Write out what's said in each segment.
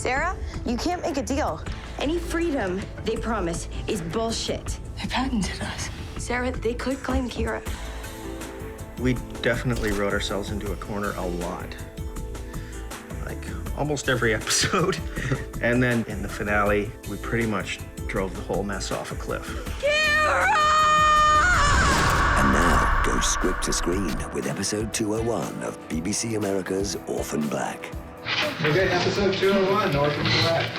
Sarah, you can't make a deal. Any freedom they promise is bullshit. They patented us. Sarah, they could claim Kira. We definitely wrote ourselves into a corner a lot. Like, almost every episode. And then in the finale, we pretty much drove the whole mess off a cliff. Kira! And now go script to screen with episode 201 of BBC America's Orphan Black. Okay, episode 201, Orphan Black.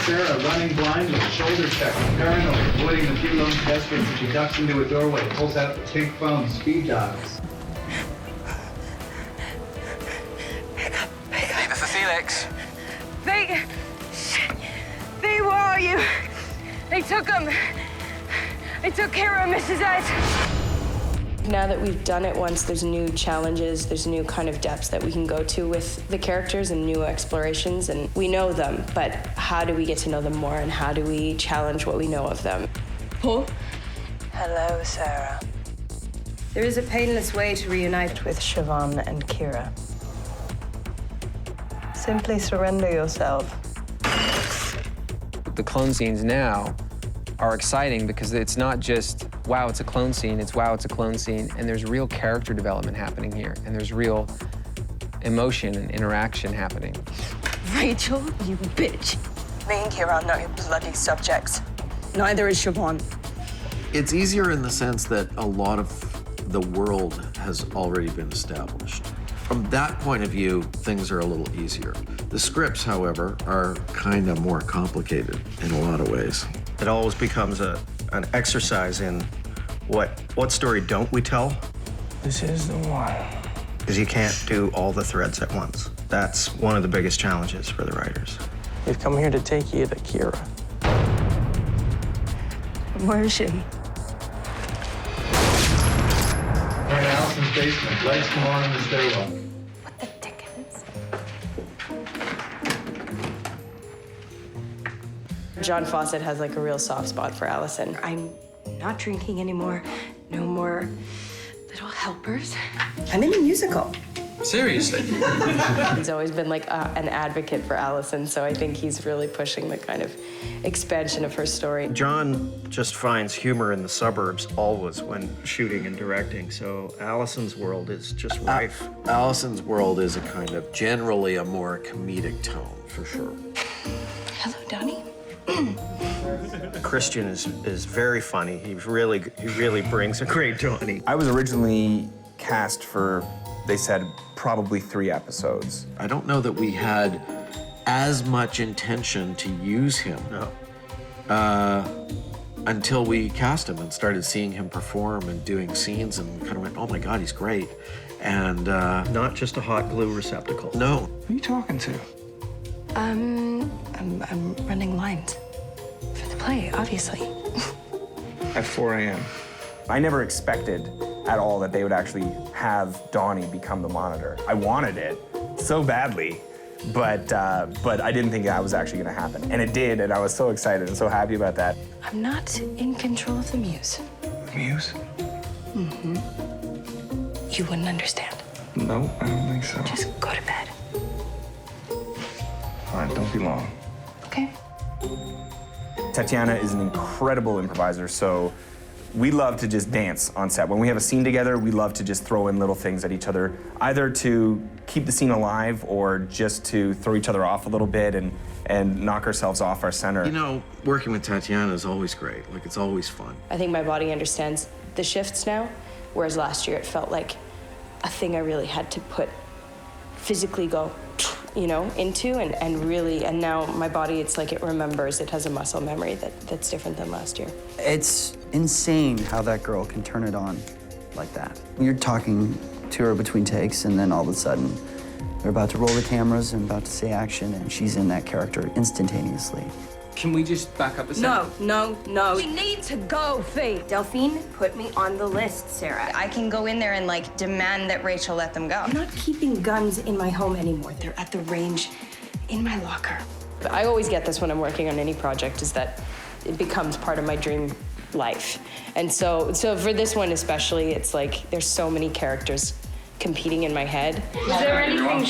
Sarah running blind with a shoulder check. Paranoid, avoiding the few lone pedestrians as she ducks into a doorway, pulls out the pink phone, speed dials. Hey, this is Felix. Where are you? They took him. They took Kira and Mrs. Ed. Now that we've done it once, there's new challenges, there's new kind of depths that we can go to with the characters and new explorations, and we know them, but how do we get to know them more, and how do we challenge what we know of them? Paul? Hello, Sarah. There is a painless way to reunite with Siobhan and Kira. Simply surrender yourself. The clone scenes now are exciting because it's not just, wow, it's a clone scene, it's wow, it's a clone scene, and there's real character development happening here, and there's real emotion and interaction happening. Rachel, you bitch. Me and Kira are not your bloody subjects. Neither is Siobhan. It's easier in the sense that a lot of the world has already been established. From that point of view, things are a little easier. The scripts, however, are kind of more complicated in a lot of ways. It always becomes an exercise in what story don't we tell? This is the one. Because you can't do all the threads at once. That's one of the biggest challenges for the writers. We've come here to take you to Kira. Where is she? We're in Allison's basement. Lights come on in the stairwell. What the dickens? John Fawcett has like a real soft spot for Allison. I'm not drinking anymore. No more little helpers. I'm in a musical. Seriously? He's always been like an advocate for Allison, so I think he's really pushing the kind of expansion of her story. John just finds humor in the suburbs always when shooting and directing, so Allison's world is just rife. Allison's world is a kind of generally a more comedic tone, for sure. Hello, Donnie. Christian is very funny. He really brings a great Donnie. I was originally cast for, they said, probably 3 episodes. I don't know that we had as much intention to use him. No. Until we cast him and started seeing him perform and doing scenes, and we kind of went, oh my God, he's great. And not just a hot glue receptacle. No. Who are you talking to? I'm running lines for the play, obviously. At 4 a.m. I never expected at all that they would actually have Donnie become the Monitor. I wanted it so badly, but I didn't think that was actually going to happen. And it did, and I was so excited and so happy about that. I'm not in control of the muse. Muse? Mm-hmm. You wouldn't understand. No, I don't think so. Just go to bed. All right, don't be long. Okay. Tatiana is an incredible improviser, so we love to just dance on set. When we have a scene together, we love to just throw in little things at each other, either to keep the scene alive or just to throw each other off a little bit and knock ourselves off our center. You know, working with Tatiana is always great. Like, it's always fun. I think my body understands the shifts now, whereas last year it felt like a thing I really had to physically go, you know, into and now my body, it's like it remembers, it has a muscle memory that's different than last year. It's insane how that girl can turn it on like that. You're talking to her between takes, and then all of a sudden they're about to roll the cameras and about to say action, and she's in that character instantaneously. Can we just back up a second? No. We need to go, Faye. Delphine put me on the list, Sarah. I can go in there and, like, demand that Rachel let them go. I'm not keeping guns in my home anymore. They're at the range in my locker. But I always get this when I'm working on any project, is that it becomes part of my dream life. And so for this one especially, it's like there's so many characters competing in my head. Was there anything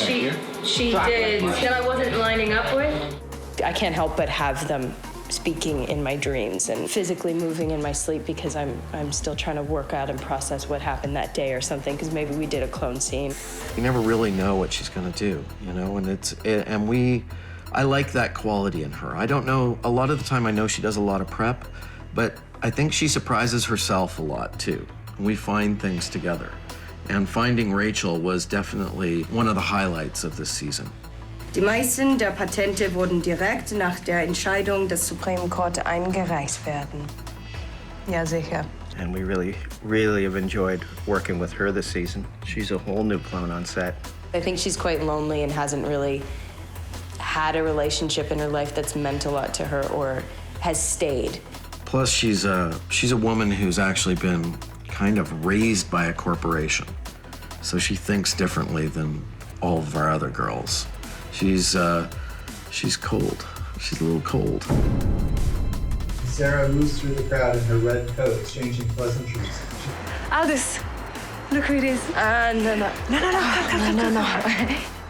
she did that I wasn't lining up with? I can't help but have them speaking in my dreams and physically moving in my sleep because I'm still trying to work out and process what happened that day or something, because maybe we did a clone scene. You never really know what she's gonna do, you know, and I like that quality in her. I don't know, a lot of the time I know she does a lot of prep, but I think she surprises herself a lot too. We find things together. And finding Rachel was definitely one of the highlights of this season. Die meisten der Patente wurden direkt nach der Entscheidung des Supreme Court eingereicht werden. Ja, sicher. And we really, really have enjoyed working with her this season. She's a whole new clone on set. I think she's quite lonely and hasn't really had a relationship in her life that's meant a lot to her or has stayed. Plus, she's a woman who's actually been kind of raised by a corporation. So she thinks differently than all of our other girls. She's cold. She's a little cold. Sarah moves through the crowd in her red coat, exchanging pleasantries. Aldous, look who it is. No.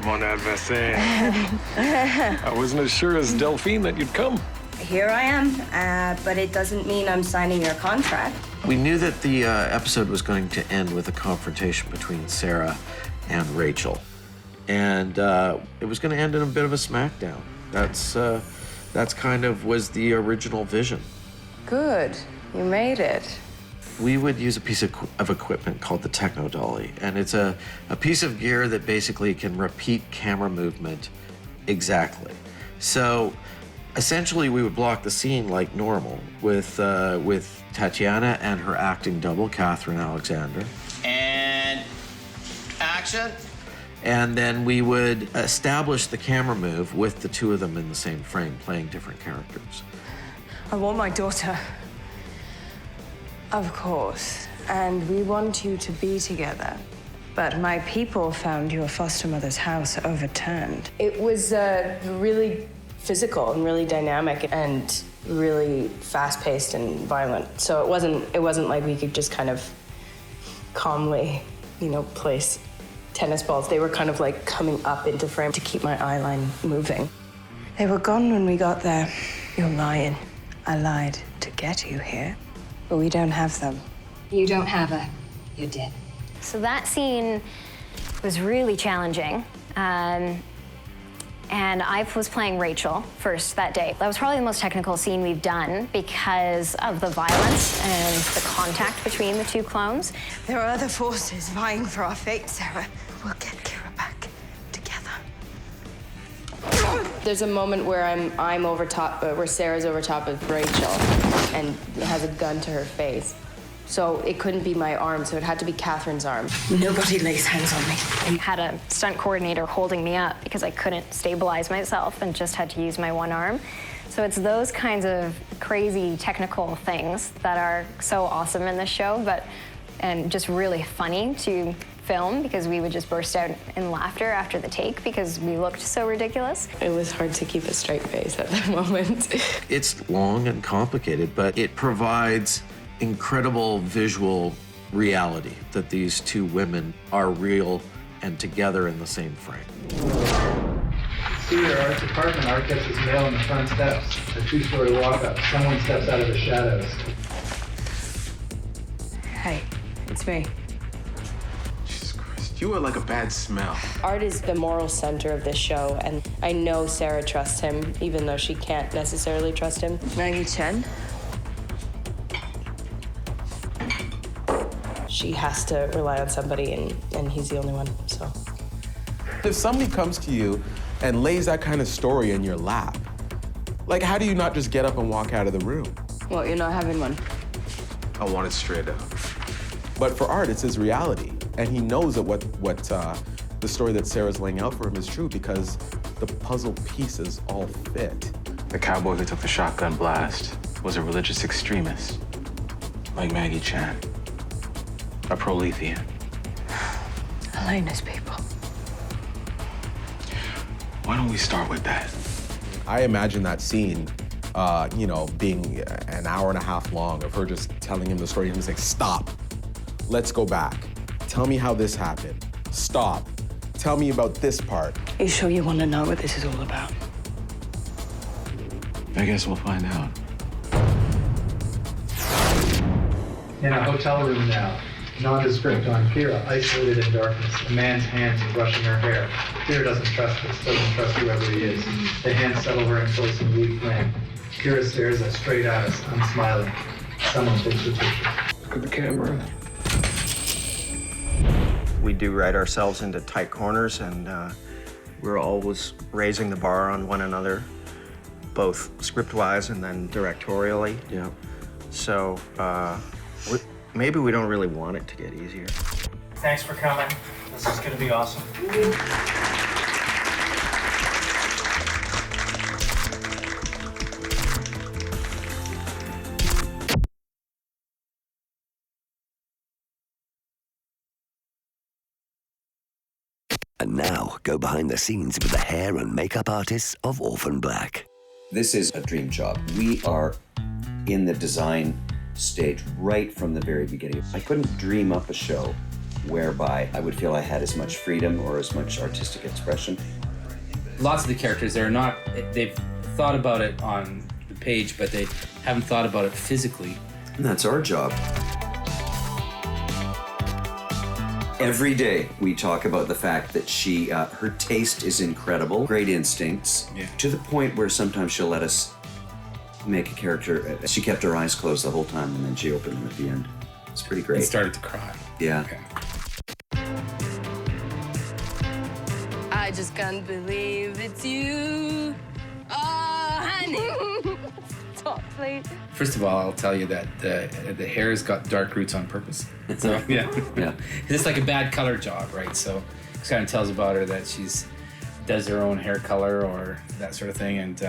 Mon adversaire. I wasn't as sure as Delphine that you'd come. Here I am, but it doesn't mean I'm signing your contract. We knew that the episode was going to end with a confrontation between Sarah and Rachel. And it was going to end in a bit of a smackdown. That's kind of was the original vision. Good, you made it. We would use a piece of equipment called the Techno Dolly, and it's a piece of gear that basically can repeat camera movement exactly. So essentially, we would block the scene like normal with Tatiana and her acting double, Catherine Alexander. And action. And then we would establish the camera move with the two of them in the same frame, playing different characters. I want my daughter. Of course. And we want you to be together. But my people found your foster mother's house overturned. It was really physical and really dynamic and really fast-paced and violent. So it wasn't like we could just kind of calmly, place tennis balls. They were kind of like coming up into frame to keep my eye line moving. They were gone when we got there. You're lying. I lied to get you here, but we don't have them. You don't have her. You're dead. So that scene was really challenging. And I was playing Rachel first that day. That was probably the most technical scene we've done because of the violence and the contact between the two clones. There are other forces vying for our fate, Sarah. We'll get Kira back together. There's a moment where I'm over top, where Sarah's over top of Rachel and has a gun to her face. So it couldn't be my arm, so it had to be Catherine's arm. Nobody lays hands on me. I had a stunt coordinator holding me up because I couldn't stabilize myself and just had to use my one arm. So it's those kinds of crazy technical things that are so awesome in this show, and just really funny to film because we would just burst out in laughter after the take because we looked so ridiculous. It was hard to keep a straight face at that moment. It's long and complicated, but it provides incredible visual reality that these two women are real and together in the same frame. Studio art department, art catches mail on the front steps. A two-story walk-up. Someone steps out of the shadows. Hey, it's me. Jesus Christ, you are like a bad smell. Art is the moral center of this show, and I know Sarah trusts him, even though she can't necessarily trust him. Maggie Chen? She has to rely on somebody, and he's the only one, so. If somebody comes to you and lays that kind of story in your lap, like, how do you not just get up and walk out of the room? Well, you're not having one. I want it straight up. But for Art, it's his reality. And he knows that what the story that Sarah's laying out for him is true because the puzzle pieces all fit. The cowboy who took the shotgun blast was a religious extremist, like Maggie Chan. A Prolethean. Elena's people. Why don't we start with that? I imagine that scene, being an hour and a half long of her just telling him the story and him saying, stop, let's go back. Tell me how this happened. Stop. Tell me about this part. You sure you want to know what this is all about? I guess we'll find out. In a hotel room now, nondescript on Kira, isolated in darkness. A man's hands are brushing her hair. Kira doesn't trust this, doesn't trust whoever he is. The hands settle her in close and weak flame. Kira stares straight at us, unsmiling. Someone takes her picture. Look at the camera. We do write ourselves into tight corners, and we're always raising the bar on one another, both script-wise and then directorially. Yeah. So maybe we don't really want it to get easier. Thanks for coming. This is gonna be awesome. And now, go behind the scenes with the hair and makeup artists of Orphan Black. This is a dream job. We are in the design stage right from the very beginning. I couldn't dream up a show whereby I would feel I had as much freedom or as much artistic expression. Lots of the characters, they've thought about it on the page, but they haven't thought about it physically. And that's our job. Every day we talk about the fact that her taste is incredible, great instincts, to the point where sometimes she'll let us make a character. She kept her eyes closed the whole time and then she opened them at the end. It's pretty great. And started to cry. Yeah. Okay. I just can't believe it's you. Oh, honey. Stop, please. First of all, I'll tell you that the hair's got dark roots on purpose. So, yeah. It's like a bad color job, right? So it kind of tells about her that she's does her own hair color or that sort of thing. And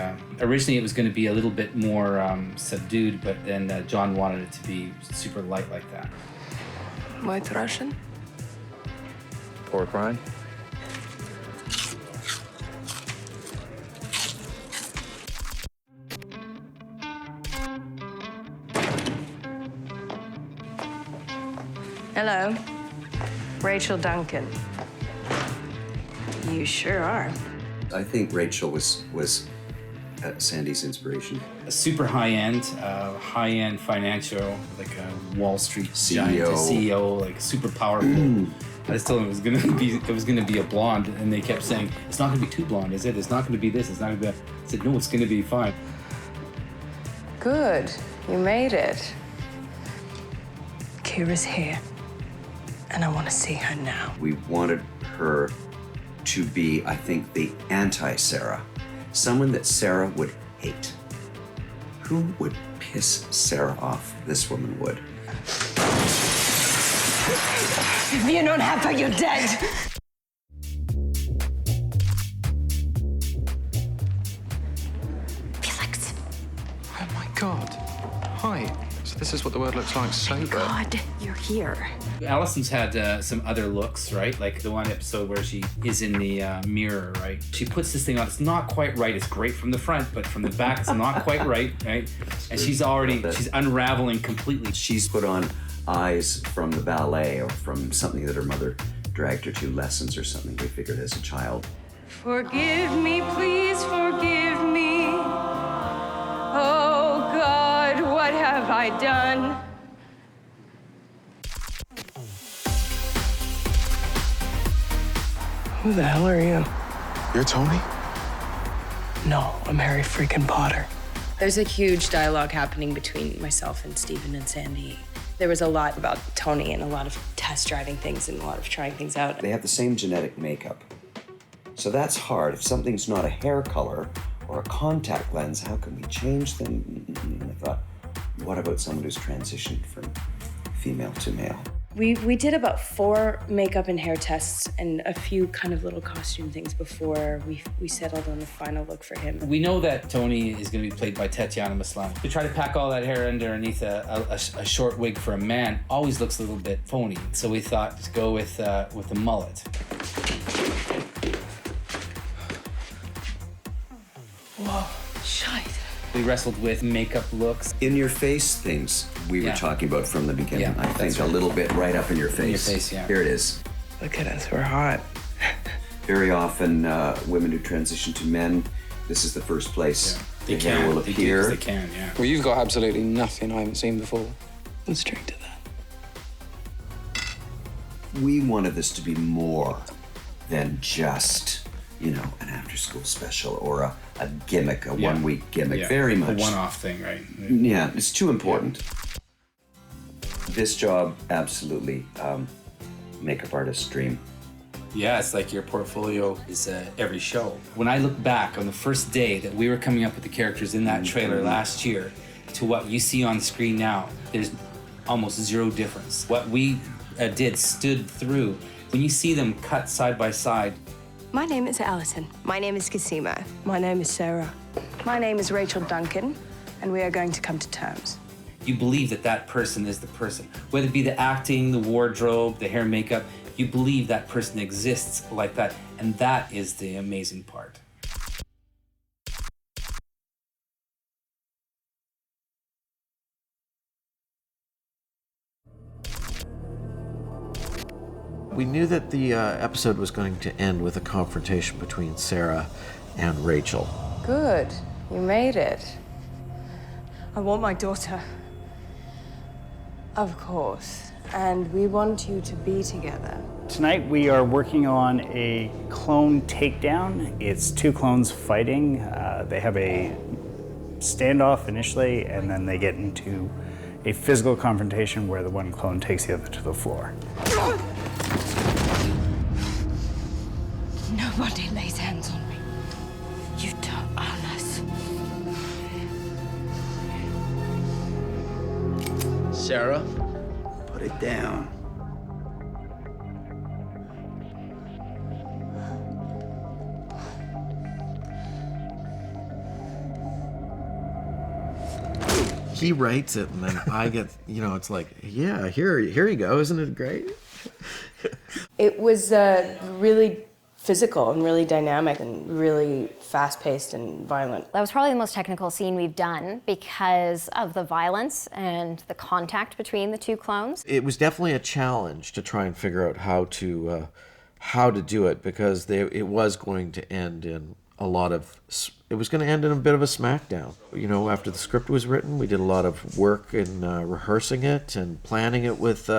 originally it was going to be a little bit more subdued, but then John wanted it to be super light like that. White Russian? Pork rind? Hello. Rachel Duncan. You sure are. I think Rachel was Sandy's inspiration. A super high-end financial, like a Wall Street CEO. giant, a CEO, like super powerful. I just told him it was gonna be a blonde, and they kept saying, it's not gonna be too blonde, is it? It's not gonna be this, it's not gonna be that. I said, no, it's gonna be fine. Good. You made it. Kira's here, and I want to see her now. We wanted her to be, I think, the anti-Sarah. Someone that Sarah would hate. Who would piss Sarah off? This woman would. If you don't have her, you're dead. Felix. Oh my God. Hi. So this is what the word looks like sober. God, you're here. Allison's had some other looks, right? Like the one episode where she is in the mirror, right? She puts this thing on. It's not quite right. It's great from the front, but from the back, it's not quite right, right? And she's unraveling completely. She's put on eyes from the ballet or from something that her mother dragged her to, lessons or something we figured as a child. Forgive me, please forgive me. Oh, God, what have I done? Who the hell are you? You're Tony? No, I'm Harry freaking Potter. There's a huge dialogue happening between myself and Stephen and Sandy. There was a lot about Tony and a lot of test driving things and a lot of trying things out. They have the same genetic makeup. So that's hard. If something's not a hair color or a contact lens, how can we change them? And I thought, what about someone who's transitioned from female to male? We did about 4 makeup and hair tests and a few kind of little costume things before we settled on the final look for him. We know that Tony is going to be played by Tatiana Maslany. To try to pack all that hair underneath a short wig for a man always looks a little bit phony. So we thought to go with a mullet. Whoa, shite. We wrestled with makeup looks. In your face things we were talking about from the beginning. Yeah, I think right. a little bit right up in your face. In your face, yeah. Here it is. Look at us, we're hot. Very often, women who transition to men, this is the first place They the hair can. will They appear. do 'cause they can, yeah. Well, you've got absolutely nothing I haven't seen before. Let's drink to that. We wanted this to be more than just, you know, an after-school special or a gimmick, a one-week gimmick. Yeah, Very much. a one-off thing, right? Yeah, it's too important. This job, absolutely, makeup artist's dream. Yeah, it's like your portfolio is every show. When I look back on the first day that we were coming up with the characters in that trailer last year to what you see on screen now, there's almost zero difference. What we stood through. When you see them cut side by side. My name is Allison. My name is Kasima. My name is Sarah. My name is Rachel Duncan, and we are going to come to terms. You believe that that person is the person. Whether it be the acting, the wardrobe, the hair and makeup, you believe that person exists like that. And that is the amazing part. We knew that the episode was going to end with a confrontation between Sarah and Rachel. Good. You made it. I want my daughter. Of course. And we want you to be together. Tonight we are working on a clone takedown. It's two clones fighting. They have a standoff initially, and then they get into a physical confrontation where the one clone takes the other to the floor. Nobody lays hands on me. You don't own us. Sarah, put it down. He writes it, and then I get, you know, it's like, yeah, here you go. Isn't it great? It was really physical and really dynamic and really fast-paced and violent. That was probably the most technical scene we've done because of the violence and the contact between the two clones. It was definitely a challenge to try and figure out how to do it, because it was going to end in it was going to end in a bit of a smackdown. You know, after the script was written, we did a lot of work in rehearsing it and planning it with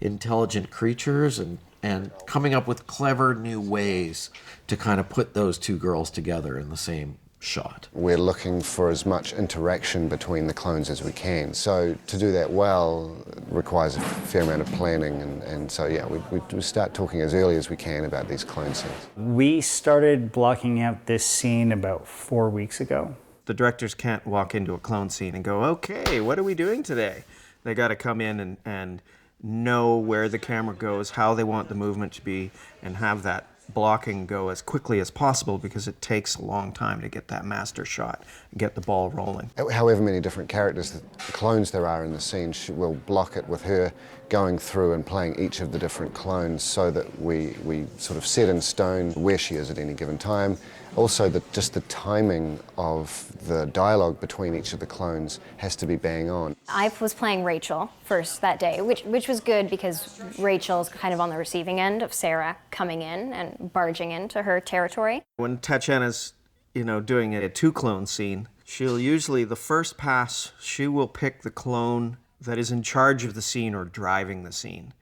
intelligent creatures and coming up with clever new ways to kind of put those two girls together in the same shot. We're looking for as much interaction between the clones as we can. So to do that well requires a fair amount of planning, and so yeah, we start talking as early as we can about these clone scenes. We started blocking out this scene about 4 weeks ago. The directors can't walk into a clone scene and go, okay, what are we doing today? They got to come in and know where the camera goes, how they want the movement to be, and have that blocking go as quickly as possible, because it takes a long time to get that master shot, get the ball rolling. However many different characters, clones there are in the scene, we'll block it with her going through and playing each of the different clones so that we sort of set in stone where she is at any given time. Also, just the timing of the dialogue between each of the clones has to be bang on. I was playing Rachel first that day, which was good because Rachel's kind of on the receiving end of Sarah coming in and barging into her territory. When Tatiana's, doing a two-clone scene, she'll usually, the first pass, she will pick the clone that is in charge of the scene or driving the scene.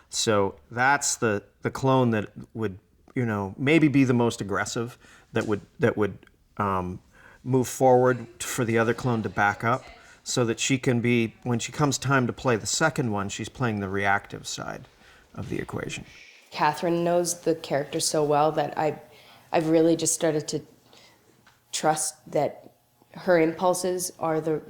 So that's the clone that would, maybe be the most aggressive, that would move forward for the other clone to back up, so that she can be, when she comes time to play the second one, she's playing the reactive side of the equation. Catherine knows the character so well that I've really just started to trust that her impulses are the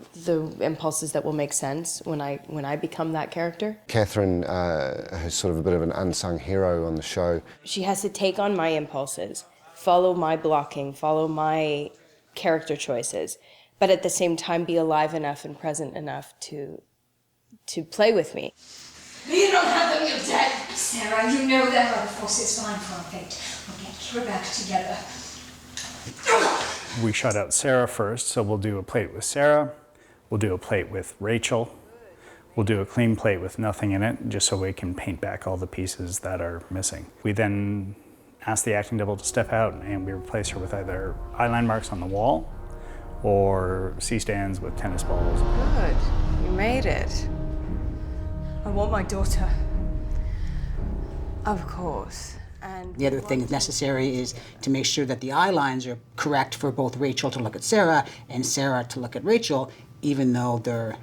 impulses that will make sense when I become that character. Catherine is sort of a bit of an unsung hero on the show. She has to take on my impulses, follow my blocking, follow my character choices, but at the same time be alive enough and present enough to play with me. You don't have them, you're dead. Sarah, you know there are the forces fine for our fate. We'll get Kira back together. We shot out Sarah first, so we'll do a plate with Sarah, we'll do a plate with Rachel, We'll do a clean plate with nothing in it, just so we can paint back all the pieces that are missing. We then ask the acting double to step out, and we replace her with either eyeline marks on the wall or C-stands with tennis balls. Good. You made it. I want my daughter. Of course. And the other thing that's necessary is to make sure that the eye lines are correct for both Rachel to look at Sarah and Sarah to look at Rachel, even though they're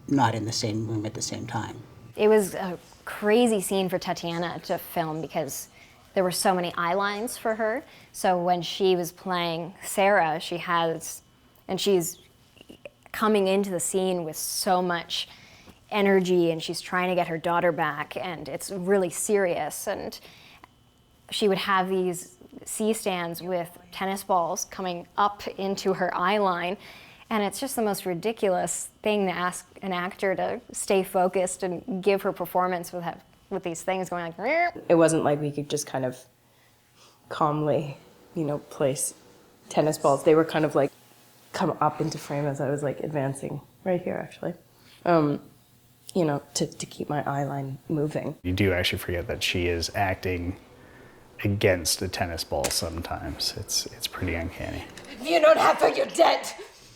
not in the same room at the same time. It was a crazy scene for Tatiana to film because there were so many eye lines for her. So when she was playing Sarah, she's coming into the scene with so much energy, and she's trying to get her daughter back, and it's really serious. And she would have these C-stands with tennis balls coming up into her eye line, and it's just the most ridiculous thing to ask an actor to stay focused and give her performance with these things going like. It wasn't like we could just kind of calmly, place tennis balls. They were kind of like come up into frame as I was like advancing right here, actually. To keep my eye line moving. You do actually forget that she is acting against a tennis ball sometimes. It's pretty uncanny. You don't have her, you're dead.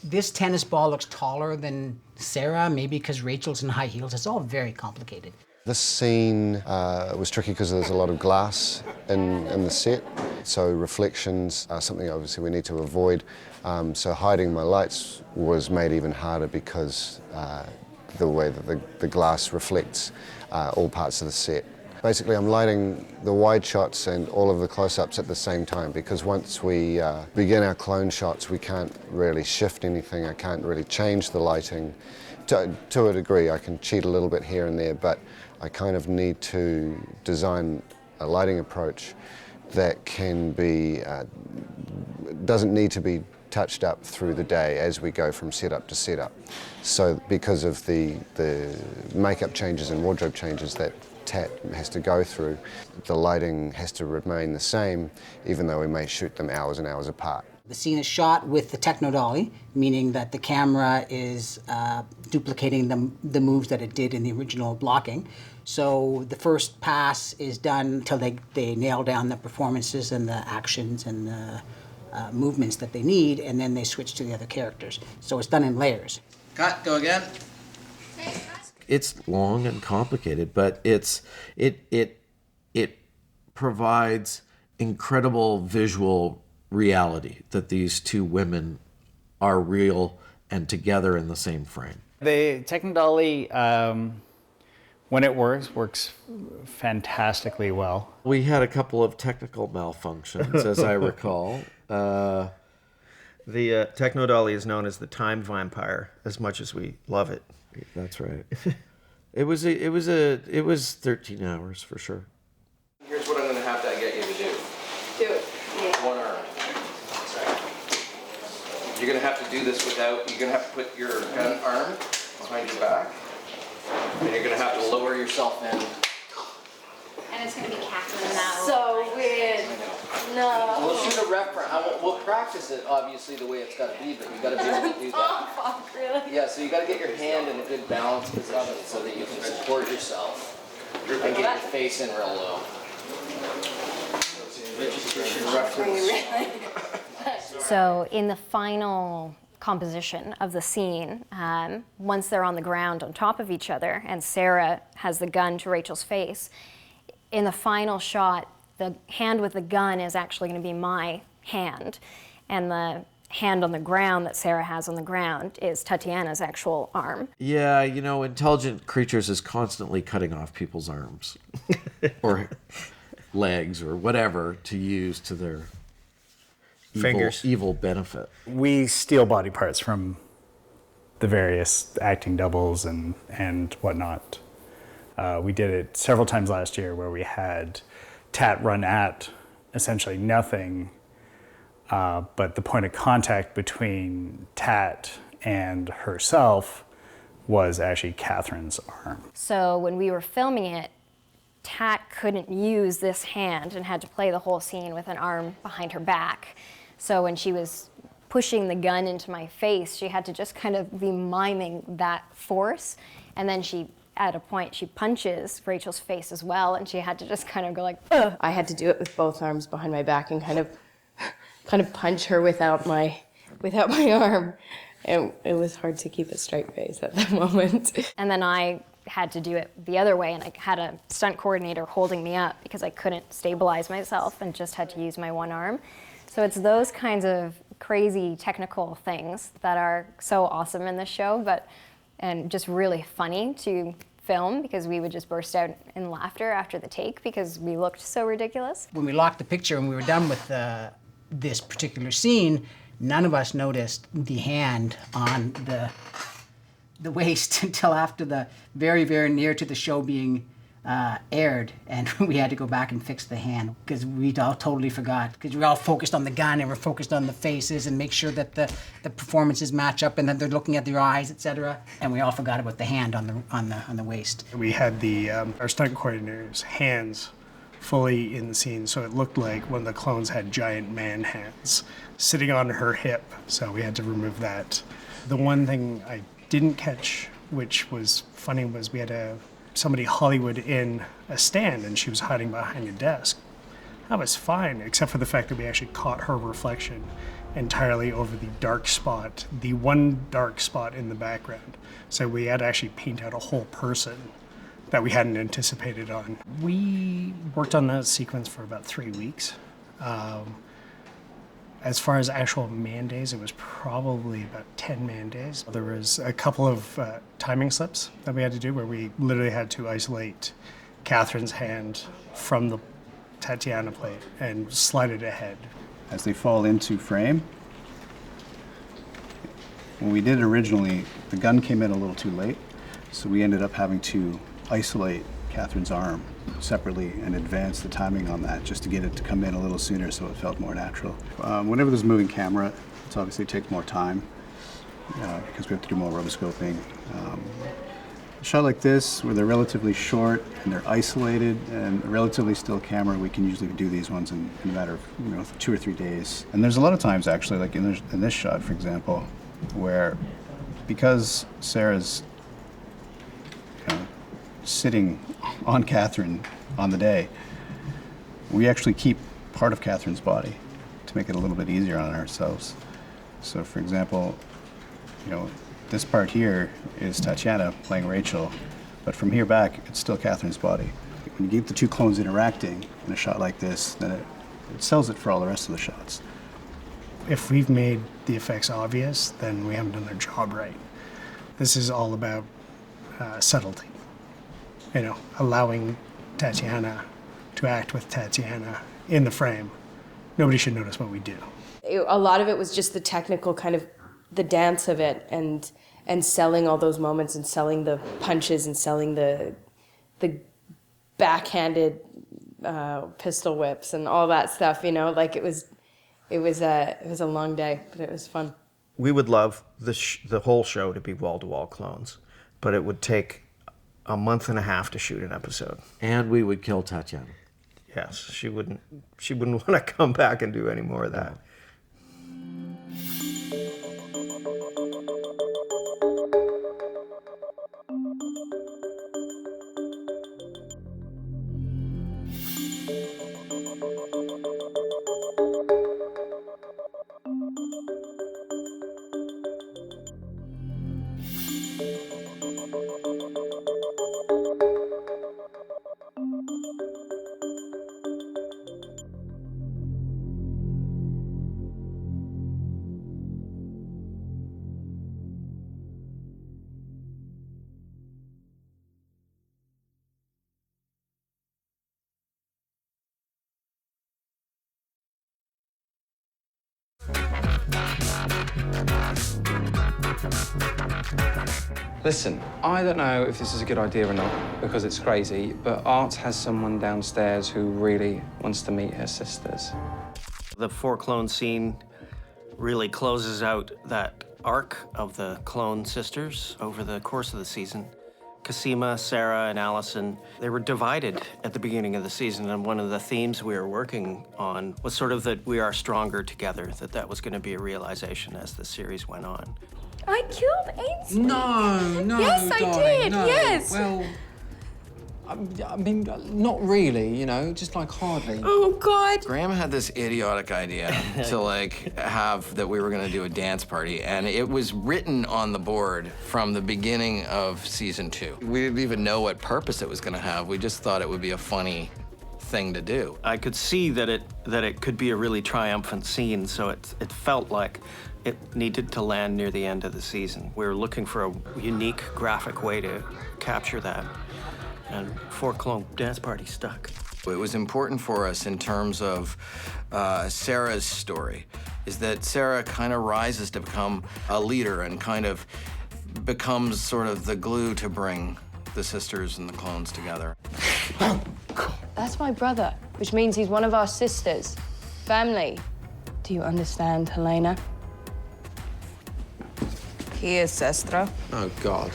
This tennis ball looks taller than Sarah, maybe because Rachel's in high heels. It's all very complicated. This scene was tricky because there's a lot of glass in the set, so reflections are something obviously we need to avoid. So hiding my lights was made even harder because the way that the glass reflects all parts of the set. Basically, I'm lighting the wide shots and all of the close-ups at the same time, because once we begin our clone shots, we can't really shift anything. I can't really change the lighting. To a degree, I can cheat a little bit here and there, but I kind of need to design a lighting approach that can be, doesn't need to be touched up through the day as we go from setup to setup. So because of the makeup changes and wardrobe changes that Tat has to go through, the lighting has to remain the same, even though we may shoot them hours and hours apart. The scene is shot with the techno dolly, meaning that the camera is duplicating the moves that it did in the original blocking. So the first pass is done until they nail down the performances and the actions and the movements that they need, and then they switch to the other characters. So it's done in layers. Cut, go again. It's long and complicated, but it provides incredible visual reality that these two women are real and together in the same frame. The Technodolly, when it works fantastically well. We had a couple of technical malfunctions, as I recall. The Technodolly is known as the time vampire, as much as we love it. That's right. It was 13 hours for sure. Here's what I'm going to have to get you to do. Do it. Yeah. One arm. You're going to have to do this without, you're going to have to put your gun arm behind your back. And you're going to have to lower yourself in. And it's going to be Catherine now. So weird. No. We'll shoot a reference. We'll practice it, obviously, the way it's got to be, but you got to be able to do that. Oh, fuck, really? Yeah, so you got to get your hand in a good balance position so that you can support yourself and get your face in real low. So in the final composition of the scene, once they're on the ground on top of each other and Sarah has the gun to Rachel's face, in the final shot, the hand with the gun is actually going to be my hand, and the hand on the ground that Sarah has on the ground is Tatiana's actual arm. Yeah, intelligent creatures is constantly cutting off people's arms or legs or whatever to use to their evil benefit. We steal body parts from the various acting doubles and whatnot. We did it several times last year where we had Tat run at essentially nothing, but the point of contact between Tat and herself was actually Catherine's arm. So when we were filming it, Tat couldn't use this hand and had to play the whole scene with an arm behind her back. So when she was pushing the gun into my face, she had to just kind of be miming that force And then at a point, she punches Rachel's face as well, and she had to just kind of go like, ugh. I had to do it with both arms behind my back and kind of punch her without my arm. And it was hard to keep a straight face at that moment. And then I had to do it the other way, and I had a stunt coordinator holding me up because I couldn't stabilize myself and just had to use my one arm. So it's those kinds of crazy technical things that are so awesome in this show, and just really funny to film, because we would just burst out in laughter after the take because we looked so ridiculous. When we locked the picture and we were done with this particular scene, none of us noticed the hand on the waist until after the very, very near to the show being aired, and we had to go back and fix the hand because we all totally forgot, because we all focused on the gun and we're focused on the faces and make sure that the performances match up and that they're looking at their eyes, etc. And we all forgot about the hand on the waist. We had our stunt coordinator's hands fully in the scene, so it looked like one of the clones had giant man hands sitting on her hip, so we had to remove that. The one thing I didn't catch, which was funny, was we had somebody Hollywood in a stand and she was hiding behind a desk. That was fine, except for the fact that we actually caught her reflection entirely over the one dark spot in the background. So we had to actually paint out a whole person that we hadn't anticipated on. We worked on that sequence for about 3 weeks. As far as actual man days, it was probably about 10 man days. There was a couple of timing slips that we had to do where we literally had to isolate Catherine's hand from the Tatiana plate and slide it ahead. As they fall into frame, when we did it originally, the gun came in a little too late, so we ended up having to isolate Catherine's arm separately and advance the timing on that just to get it to come in a little sooner so it felt more natural. Whenever there's a moving camera, it obviously takes more time because we have to do more rotoscoping. A shot like this, where they're relatively short and they're isolated and a relatively still camera, we can usually do these ones in a matter of 2 or 3 days. And there's a lot of times actually, like in this shot, for example, where because Sarah's sitting on Catherine on the day, we actually keep part of Catherine's body to make it a little bit easier on ourselves. So for example, this part here is Tatiana playing Rachel, but from here back, it's still Catherine's body. When you get the two clones interacting in a shot like this, then it sells it for all the rest of the shots. If we've made the effects obvious, then we haven't done their job right. This is all about subtlety. Allowing Tatiana to act with Tatiana in the frame. Nobody should notice what we do. A lot of it was just the technical kind of the dance of it and selling all those moments and selling the punches and selling the backhanded pistol whips and all that stuff. Like it was a long day, but it was fun. We would love the whole show to be wall-to-wall clones, but it would take a month and a half to shoot an episode. And we would kill Tatiana. Yes, she wouldn't want to come back and do any more of that. Listen, I don't know if this is a good idea or not, because it's crazy, but Art has someone downstairs who really wants to meet her sisters. The 4 clone scene really closes out that arc of the clone sisters over the course of the season. Cosima, Sarah, and Allison, they were divided at the beginning of the season, and one of the themes we were working on was sort of that we are stronger together, that was going to be a realization as the series went on. I killed Ainsley. No, Yes, I darling, did. no. Yes. Well, I mean, not really, you know, just like hardly. Oh, God. Graham had this idiotic idea to like have that we were gonna do a dance party, and it was written on the board from the beginning of season 2. We didn't even know what purpose it was gonna have. We just thought it would be a funny thing to do. I could see that it could be a really triumphant scene, so it felt like it needed to land near the end of the season. We were looking for a unique graphic way to capture that, and 4-clone dance party stuck. It was important for us in terms of Sarah's story, is that Sarah kind of rises to become a leader and kind of becomes sort of the glue to bring the sisters and the clones together. That's my brother, which means he's one of our sisters. Family. Do you understand, Helena? He is Sestra. Oh, God.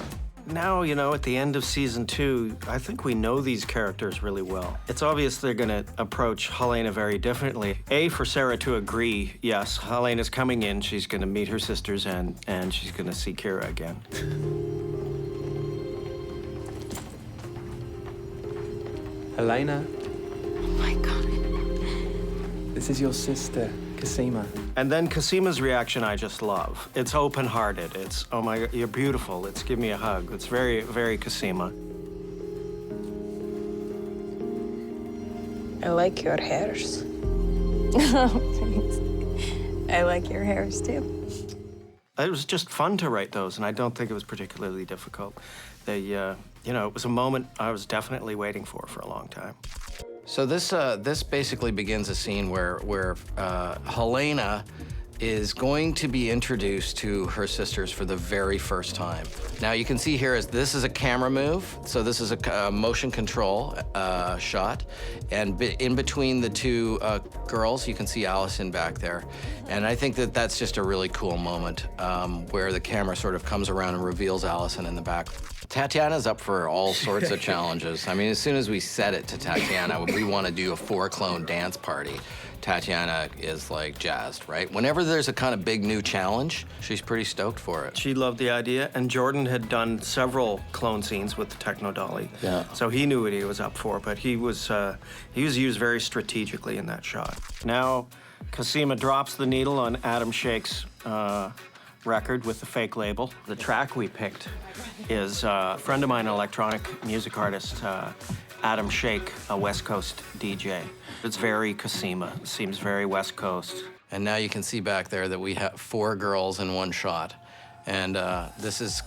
Now, you know, at the end of season 2, I think we know these characters really well. It's obvious they're gonna approach Helena very differently. For Sarah to agree, yes, Helena's coming in, she's gonna meet her sisters, and she's gonna see Kira again. Helena. Oh, my God. This is your sister, Cosima. And then Cosima's reaction I just love. It's open-hearted. It's, oh my God, you're beautiful. It's give me a hug. It's very, very Cosima. I like your hairs. I like your hairs, too. It was just fun to write those, and I don't think it was particularly difficult. They, you know, it was a moment I was definitely waiting for a long time. So this basically begins a scene where Helena is going to be introduced to her sisters for the very first time. Now you can see here this is a camera move, so this is a motion control shot, and in between the two girls, you can see Allison back there, and I think that that's just a really cool moment where the camera sort of comes around and reveals Allison in the back. Tatiana's up for all sorts of challenges. I mean, as soon as we said it to Tatiana, we want to do a 4-clone dance party. Tatiana is like jazzed, right? Whenever there's a kind of big new challenge, she's pretty stoked for it. She loved the idea, and Jordan had done several clone scenes with the Techno Dolly. Yeah. So he knew what he was up for, but he was used very strategically in that shot. Now, Cosima drops the needle on Adam Shake's record with the fake label. The track we picked is a friend of mine, an electronic music artist, Adam Shake, a West Coast DJ. It's very Cosima, seems very West Coast. And now you can see back there that we have 4 girls in one shot. And this is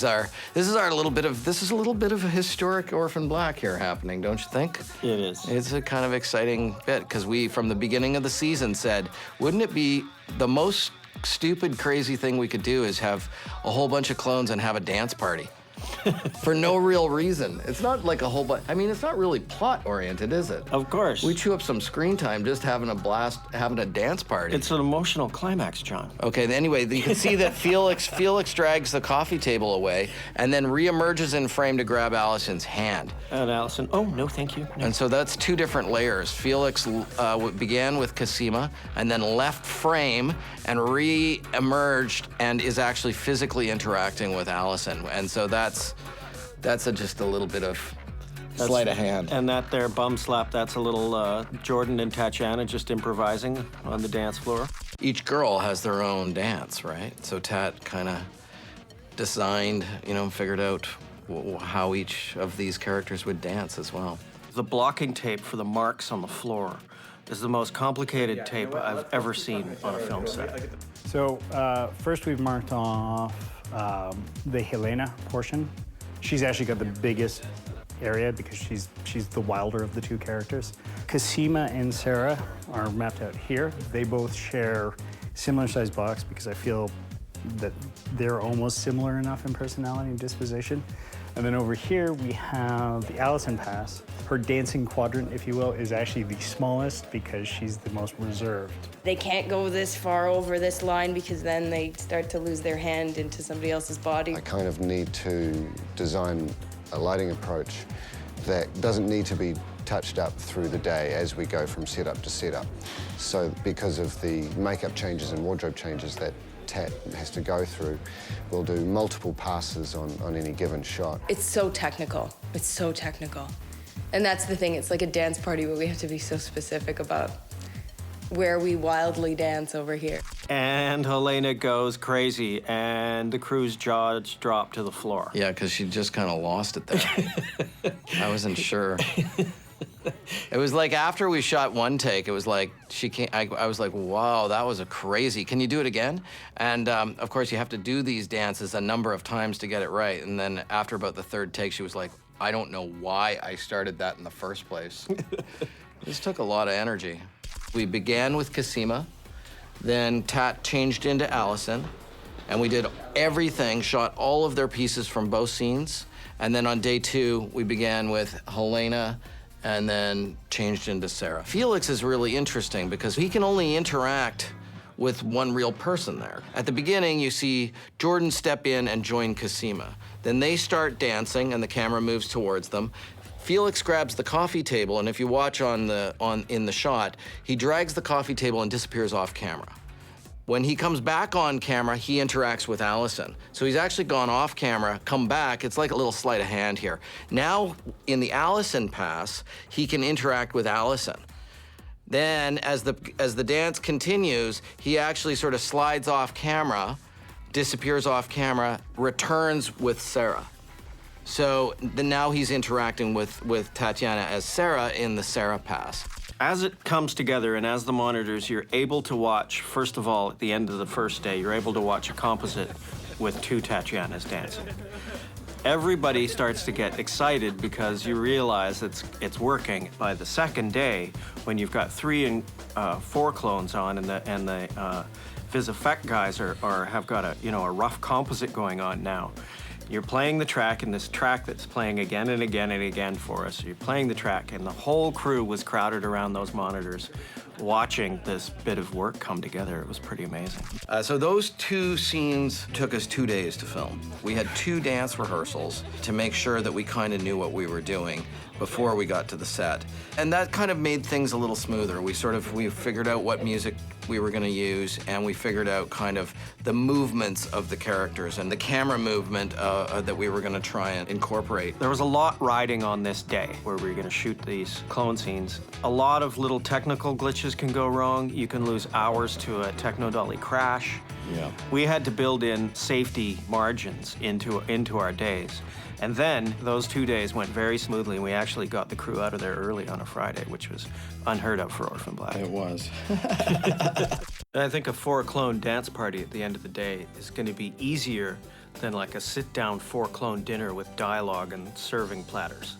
a little bit of a historic Orphan Black here happening, don't you think? It is. It's a kind of exciting bit, because we, from the beginning of the season, said, wouldn't it be the most stupid, crazy thing we could do is have a whole bunch of clones and have a dance party? For no real reason. It's not like a whole bunch. I mean, it's not really plot-oriented, is it? Of course. We chew up some screen time just having a blast, having a dance party. It's an emotional climax, John. Okay, anyway, you can see that Felix drags the coffee table away and then reemerges in frame to grab Allison's hand. And Allison, oh, no, thank you. No. And so that's 2 different layers. Felix began with Cosima and then left frame and re-emerged and is actually physically interacting with Allison. And so that's just a little bit of sleight of hand. And that there bum slap, that's a little Jordan and Tatiana just improvising on the dance floor. Each girl has their own dance, right? So Tat kind of designed, figured out how each of these characters would dance as well. The blocking tape for the marks on the floor is the most complicated tape I've ever seen on a film set. So first we've marked off the Helena portion. She's actually got the biggest area because she's the wilder of the 2 characters. Cosima and Sarah are mapped out here. They both share similar sized box because I feel that they're almost similar enough in personality and disposition. And then over here we have the Allison pass. Her dancing quadrant, if you will, is actually the smallest because she's the most reserved. They can't go this far over this line because then they start to lose their hand into somebody else's body. I kind of need to design a lighting approach that doesn't need to be touched up through the day as we go from setup to setup. So because of the makeup changes and wardrobe changes that Tat has to go through. We'll do multiple passes on any given shot. It's so technical. It's so technical. And that's the thing, it's like a dance party where we have to be so specific about where we wildly dance over here. And Helena goes crazy, and the crew's jaws drop to the floor. Yeah, because she just kind of lost it there. I wasn't sure. It was like after we shot one take, it was like she came. I was like, wow, that was a crazy. Can you do it again? And of course, you have to do these dances a number of times to get it right. And then after about the third take, she was like, I don't know why I started that in the first place. This took a lot of energy. We began with Cosima, then Tat changed into Allison, and we did everything, shot all of their pieces from both scenes. And then on day 2, we began with Helena, and then changed into Sarah. Felix is really interesting because he can only interact with one real person there. At the beginning, you see Jordan step in and join Cosima. Then they start dancing and the camera moves towards them. Felix grabs the coffee table, and if you watch in the shot, he drags the coffee table and disappears off camera. When he comes back on camera, he interacts with Allison. So he's actually gone off camera, come back. It's like a little sleight of hand here. Now, in the Allison pass, he can interact with Allison. Then, as the dance continues, he actually sort of slides off camera, disappears off camera, returns with Sarah. So now he's interacting with Tatiana as Sarah in the Sarah pass. As it comes together and as the monitors, you're able to watch, first of all, at the end of the first day, you're able to watch a composite with 2 Tatianas dancing. Everybody starts to get excited because you realize it's working. By the second day, when you've got 3 and 4 clones on and the Vis Effect guys have got a rough composite going on now. You're playing the track, and this track that's playing again and again and again for us. You're playing the track, and the whole crew was crowded around those monitors watching this bit of work come together. It was pretty amazing. So those 2 scenes took us 2 days to film. We had 2 dance rehearsals to make sure that we kind of knew what we were doing before we got to the set. And that kind of made things a little smoother. We figured out what music we were gonna use, and we figured out kind of the movements of the characters and the camera movement that we were gonna try and incorporate. There was a lot riding on this day where we were gonna shoot these clone scenes. A lot of little technical glitches can go wrong. You can lose hours to a techno dolly crash. Yeah. We had to build in safety margins into our days. And then those 2 days went very smoothly, and we actually got the crew out of there early on a Friday, which was unheard of for Orphan Black. It was. I think a 4-clone dance party at the end of the day is going to be easier than like a sit-down 4-clone dinner with dialogue and serving platters.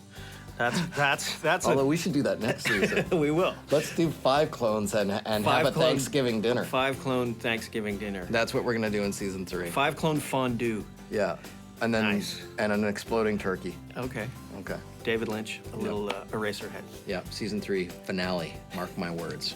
That's. Although we should do that next season. We will. Let's do 5 clones and have a Thanksgiving dinner. 5-clone Thanksgiving dinner. That's what we're gonna do in season 3. 5-clone fondue. Yeah, and then nice. And an exploding turkey. Okay. Okay. David Lynch, a little Eraserhead. Yeah, season 3 finale. Mark my words.